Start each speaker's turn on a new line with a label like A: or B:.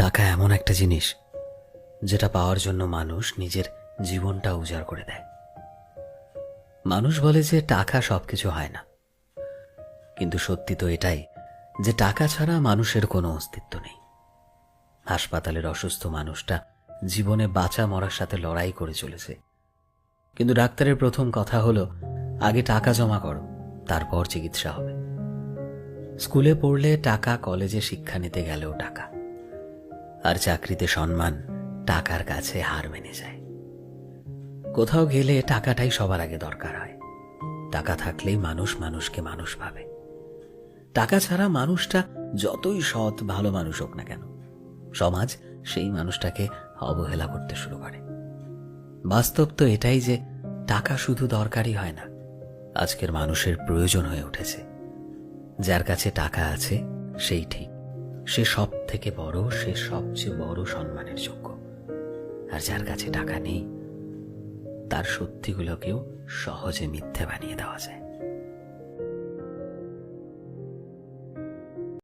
A: টাকা এমন একটা জিনিস যেটা পাওয়ার জন্য মানুষ নিজের জীবনটা উজাড় করে দেয়। মানুষ বলে যে টাকা সবকিছু হয় না, কিন্তু সত্যি তো এটাই যে টাকা ছাড়া মানুষের কোনো অস্তিত্ব নেই। হাসপাতালের অসুস্থ মানুষটা জীবনে বাঁচা মরার সাথে লড়াই করে চলেছে, কিন্তু ডাক্তারের প্রথম কথা হলো আগে টাকা জমা করো, তারপর চিকিৎসা হবে। স্কুলে পড়লে টাকা, কলেজে শিক্ষা নিতে গেলেও টাকা, আর চাকরিতে সম্মান টাকার কাছে হার মেনে যায়। কোথাও গেলে টাকাটাই সবার আগে দরকার হয়। টাকা থাকলেই মানুষ মানুষকে মানুষ ভাবে। টাকা ছাড়া মানুষটা যতই সৎ ভালো মানুষ হোক না কেন, সমাজ সেই মানুষটাকে অবহেলা করতে শুরু করে। বাস্তব তো এটাই যে টাকা শুধু দরকারই হয় না, আজকের মানুষের প্রয়োজন হয়ে উঠেছে। যার কাছে টাকা আছে সেই ঠিক, সে সব থেকে বড়, সে সবচেয়ে বড় সম্মানের যোগ্য। আর যার কাছে টাকা নেই, তার সত্যিগুলোকেও সহজে মিথ্যে বানিয়ে দেওয়া যায়।